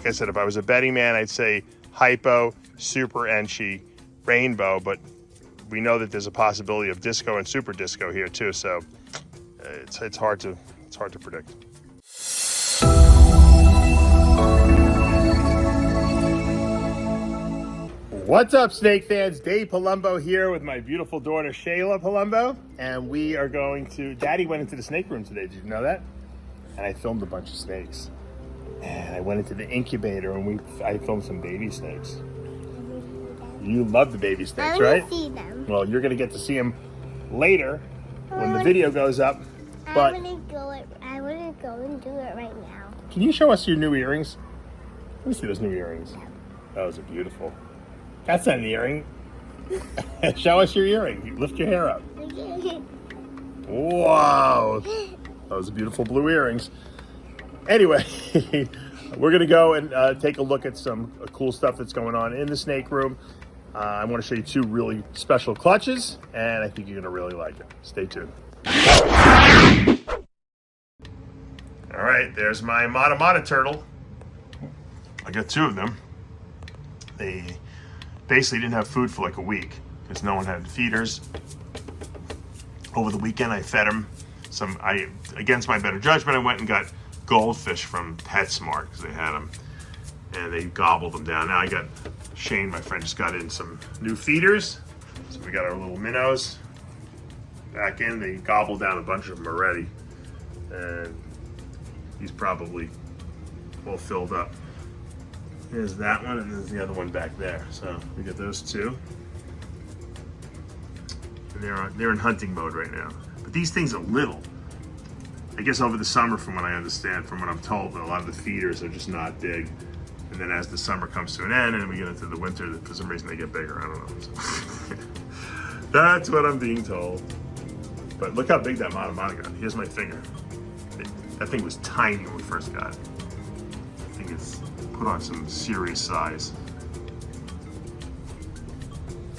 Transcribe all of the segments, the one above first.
I said, if I was a betting man, I'd say hypo, super enchi, rainbow, but we know that there's a possibility of disco and super disco here too, so it's hard to predict. What's up, snake fans? Dave Palumbo here with my beautiful daughter Shayla Palumbo, and we are going to. Daddy went into the snake room today. Did you know that? And I filmed a bunch of snakes. And I went into the incubator and I filmed some baby snakes. You love the baby snakes, right? I see them. Well, you're gonna get to see them later when the video goes up. But I want to go and do it right now. Can you show us your new earrings? Let me see those new earrings. Those are beautiful. That's not an earring. Show us your earring. You lift your hair up. Wow. Those are beautiful blue earrings. Anyway, we're going to go and take a look at some cool stuff that's going on in the snake room. I want to show you two really special clutches, and I think you're going to really like it. Stay tuned. All right, there's my Mata turtle. I got two of them. They basically didn't have food for like a week because no one had feeders. Over the weekend, I fed them some. Against my better judgment, I went and got goldfish from PetSmart because they had them, and they gobbled them down. Now I got Shane, my friend, just got in some new feeders. So we got our little minnows back in. They gobbled down a bunch of them already, and he's probably all filled up. Here's that one, and there's the other one back there. So we got those two. And they're in hunting mode right now. But these things are little. I guess over the summer, from what I understand, from what I'm told, a lot of the feeders are just not big. And then as the summer comes to an end and we get into the winter, for some reason they get bigger. I don't know. So that's what I'm being told. But look how big that Mata got. Here's my finger. That thing was tiny when we first got it. I think it's put on some serious size.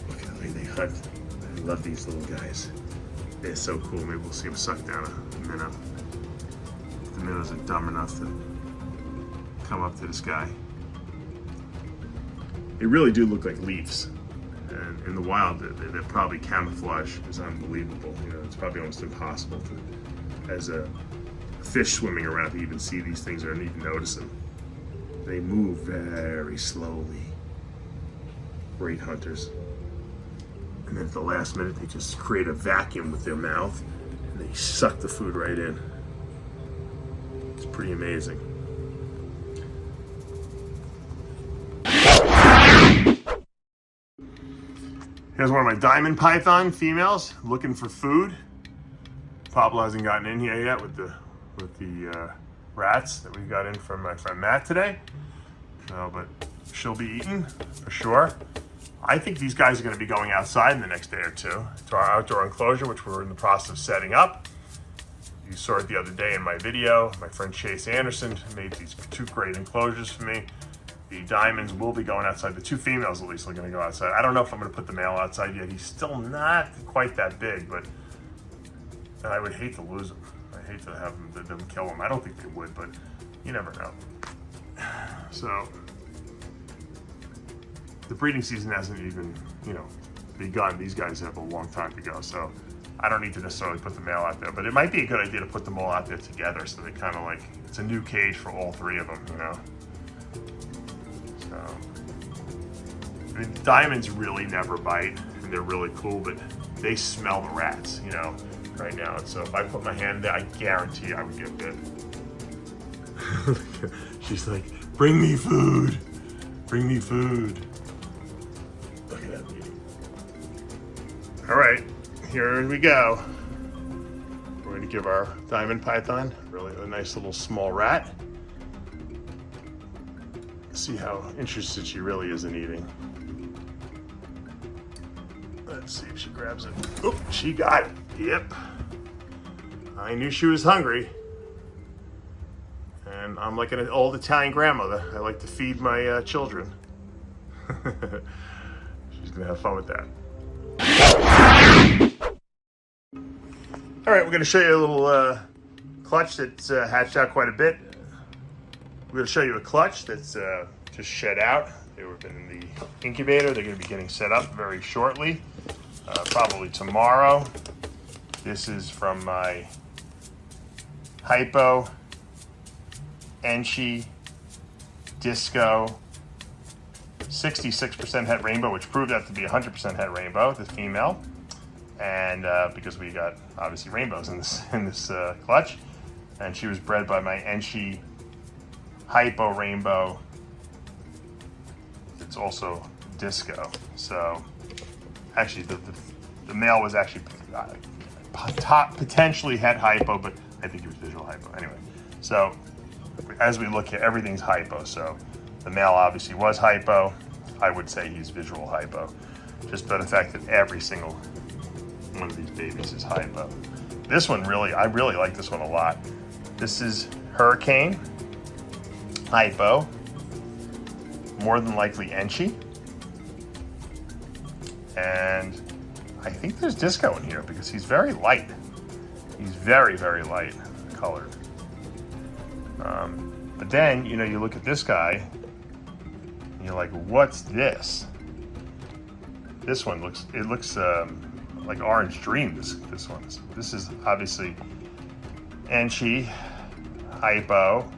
Look at the way they hunt. I love these little guys. They're so cool. Maybe we'll see them suck down a minnow. The minnows are dumb enough to come up to this guy. They really do look like leaves. And in the wild, they're probably camouflage is unbelievable. You know, it's probably almost impossible to, as a fish swimming around, to even see these things or even notice them. They move very slowly. Great hunters. And then at the last minute, they just create a vacuum with their mouth and they suck the food right in. It's pretty amazing. Here's one of my diamond python females looking for food. Pablo hasn't gotten in here yet with the rats that we got in from my friend Matt today. So, but she'll be eaten for sure. I think these guys are going to be going outside in the next day or two to our outdoor enclosure, which we're in the process of setting up. You saw it the other day in my video. My friend Chase Anderson made these two great enclosures for me. The diamonds will be going outside. The two females, at least, are going to go outside. I don't know if I'm going to put the male outside yet. He's still not quite that big, but I would hate to lose him. I hate to have them kill him. I don't think they would, but you never know. So the breeding season hasn't even, begun. These guys have a long time to go, so I don't need to necessarily put the male out there, but it might be a good idea to put them all out there together so they kind of like, it's a new cage for all three of them, So, I mean, diamonds really never bite, and they're really cool, but they smell the rats, right now. And so if I put my hand there, I guarantee I would get bit. She's like, bring me food. Bring me food. Look at that beauty. All right, here we go. We're gonna give our diamond python really a nice little small rat. See how interested she really is in eating. Let's see if she grabs it. Oh, she got it. Yep. I knew she was hungry. And I'm like an old Italian grandmother. I like to feed my children. She's gonna have fun with that. All right, we're gonna show you a little clutch that's hatched out quite a bit. We're going to show you a clutch that's just shed out. They were been in the incubator. They're going to be getting set up very shortly, probably tomorrow. This is from my Hypo Enchi Disco 66% het rainbow, which proved out to be 100% het rainbow, the female. And because we got obviously rainbows in this clutch, and she was bred by my Enchi Hypo Rainbow. It's also disco. So actually, the male was actually potentially het hypo, but I think he was visual hypo anyway. So as we look here, everything's hypo. So the male obviously was hypo. I would say he's visual hypo, just by the fact that every single one of these babies is hypo. This one I really like this one a lot. This is Hurricane, hypo, more than likely Enchi. And I think there's disco in here because he's very light. He's very, very light colored. But then, you know, you look at this guy, and you're like, what's this? This one looks like Orange Dream, this one. This is obviously Enchi, hypo.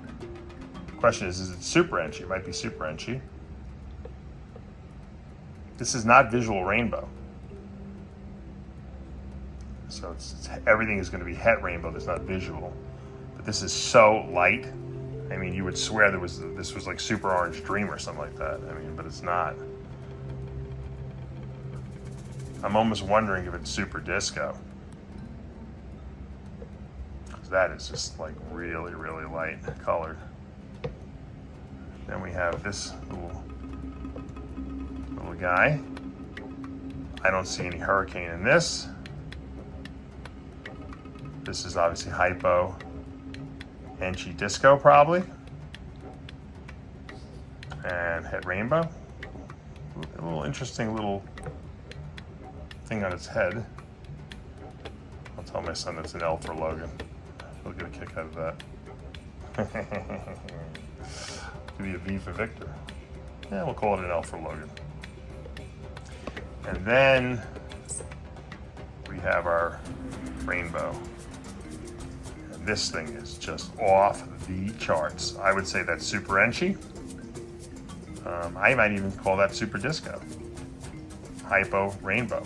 Question is it Super Enchi? It might be Super Enchi. This is not visual rainbow. So everything is going to be het rainbow. That's not visual. But this is so light. I mean, you would swear this was like Super Orange Dream or something like that. I mean, but it's not. I'm almost wondering if it's Super Disco. Because that is just like really, really light colored. Then we have this little guy. I don't see any Hurricane in this. This is obviously hypo, Enchi Disco probably, and het rainbow. A little interesting little thing on its head. I'll tell my son it's an L for Logan. He'll get a kick out of that. Could be a V for Victor. Yeah, we'll call it an L for Logan. And then we have our rainbow. And this thing is just off the charts. I would say that's Super Enchi. I might even call that Super Disco. Hypo Rainbow.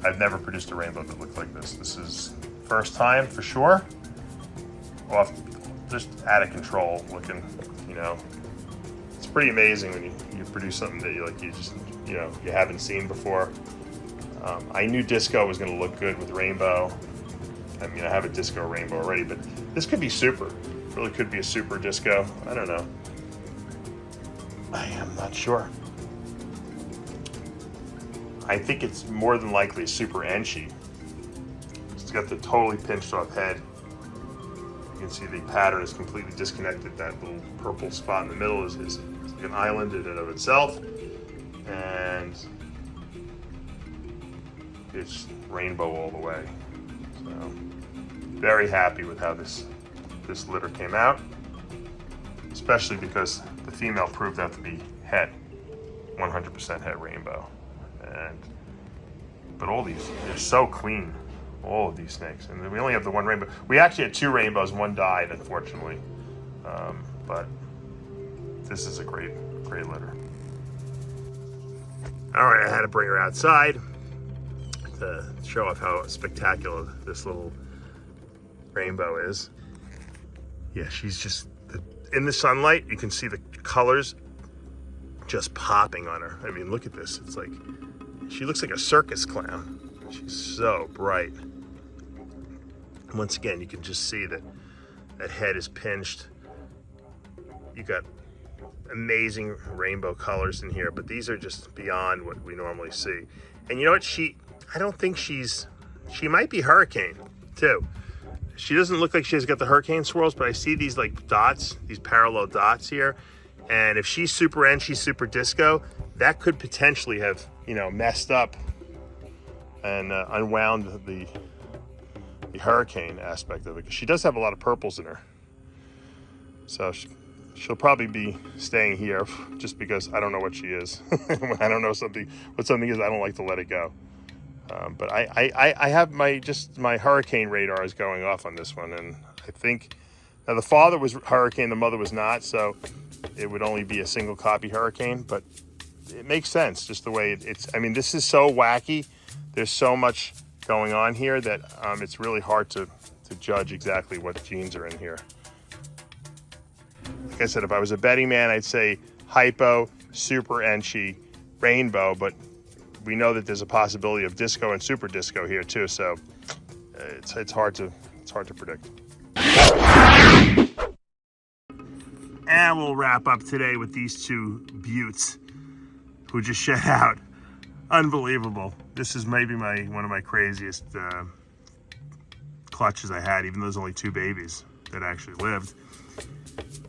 I've never produced a rainbow that looked like this. This is first time for sure. Off, just out of control looking, you know. It's pretty amazing when you produce something that you haven't seen before. I knew disco was going to look good with rainbow. I mean, I have a disco rainbow already, but this could be super. Really could be a super disco. I don't know. I am not sure. I think it's more than likely Super Enchi. It's got the totally pinched off head. You can see the pattern is completely disconnected. That little purple spot in the middle is like an island in and of itself. And it's rainbow all the way. So very happy with how this litter came out, especially because the female proved out to be het, 100% het rainbow. But all these, they're so clean, all of these snakes. And we only have the one rainbow. We actually had two rainbows, one died, unfortunately. But this is a great litter. All right, I had to bring her outside to show off how spectacular this little rainbow is. Yeah, she's just, in the sunlight, you can see the colors just popping on her. I mean, look at this. It's like, she looks like a circus clown. She's so bright. Once again, you can just see that head is pinched. You got amazing rainbow colors in here, but these are just beyond what we normally see. And you know what? She might be Hurricane too. She doesn't look like she's got the Hurricane swirls, but I see these like dots, these parallel dots here. And if she's Super Enchi, Super Disco, that could potentially have, messed up and unwound the Hurricane aspect of it. Because she does have a lot of purples in her. So she'll probably be staying here just because I don't know what she is. I don't know what something is. I don't like to let it go. But I have my hurricane radar is going off on this one, and I think now the father was hurricane, the mother was not, so it would only be a single copy hurricane. But it makes sense just the way it's. I mean, this is so wacky. There's so much going on here that it's really hard to judge exactly what genes are in here. Like I said, if I was a betting man, I'd say hypo, super enchi, rainbow, but we know that there's a possibility of disco and super disco here too, so it's hard to predict. And we'll wrap up today with these two beauts who just shed out. Unbelievable. This is maybe one of my craziest clutches I had, even though there's only two babies that actually lived.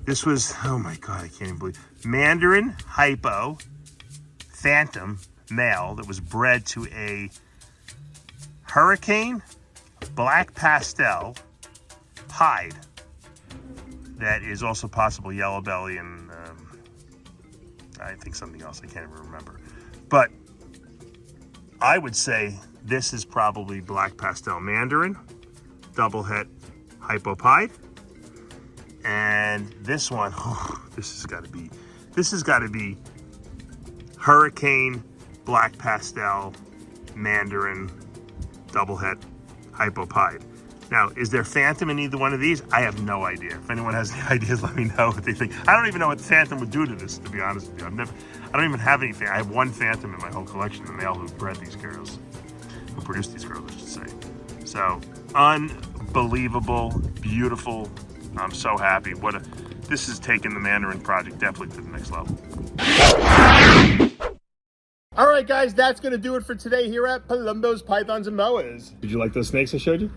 This was, oh my God, I can't even believe, Mandarin hypo phantom male that was bred to a hurricane black pastel pied that is also possible yellow belly and I think something else I can't even remember. But I would say this is probably black pastel Mandarin, double het hypo pied. And this one, this has got to be hurricane black pastel Mandarin double het hypo pied. Now, is there phantom in either one of these? I have no idea. If anyone has any ideas, let me know what they think. I don't even know what the phantom would do to this, to be honest with you. I don't even have anything. I have one phantom in my whole collection, the male who bred these girls, who produced these girls, I should say. So, unbelievable, beautiful. I'm so happy. This has taken the Mandarin project definitely to the next level. All right, guys, that's going to do it for today here at Palumbo's Pythons and Boas. Did you like those snakes I showed you?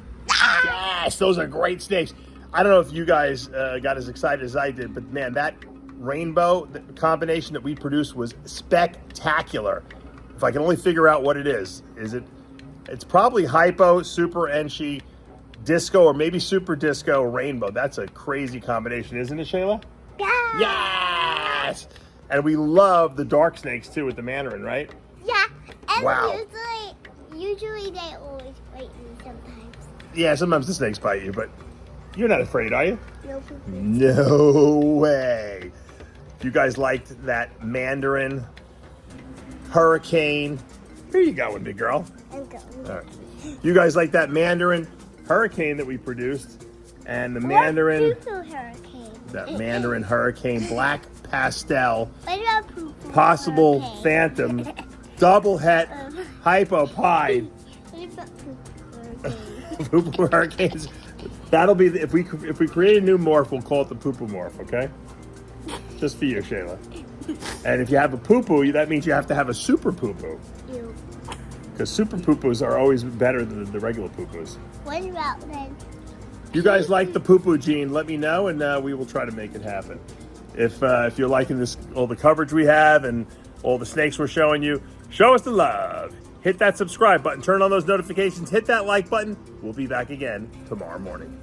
Yes, those are great snakes. I don't know if you guys got as excited as I did, but man, that rainbow combination that we produced was spectacular. If I can only figure out what it is it's probably hypo, super enchi, disco, or maybe super disco rainbow. That's a crazy combination, isn't it, Shayla? Yeah. Yes! And we love the dark snakes too with the Mandarin, right? Yeah. And wow. Usually they always bite me sometimes. Yeah, sometimes the snakes bite you, but you're not afraid, are you? No. No way. If you guys liked that Mandarin hurricane, here you go, big girl. I'm going. All right. You guys like that Mandarin hurricane that we produced, and the Mandarin, that Mandarin hurricane black pastel, possible phantom, double het, hypo pied. Poo-poo hurricanes. That'll be if we create a new morph, we'll call it the poo-poo morph, okay? Just for you, Shayla. And if you have a poo-poo, that means you have to have a super poo-poo. Because super poo-poos are always better than the regular poo-poos. What about then? You guys like the poo-poo gene, let me know, and we will try to make it happen. If you're liking this, all the coverage we have and all the snakes we're showing you, show us the love. Hit that subscribe button, turn on those notifications, hit that like button. We'll be back again tomorrow morning.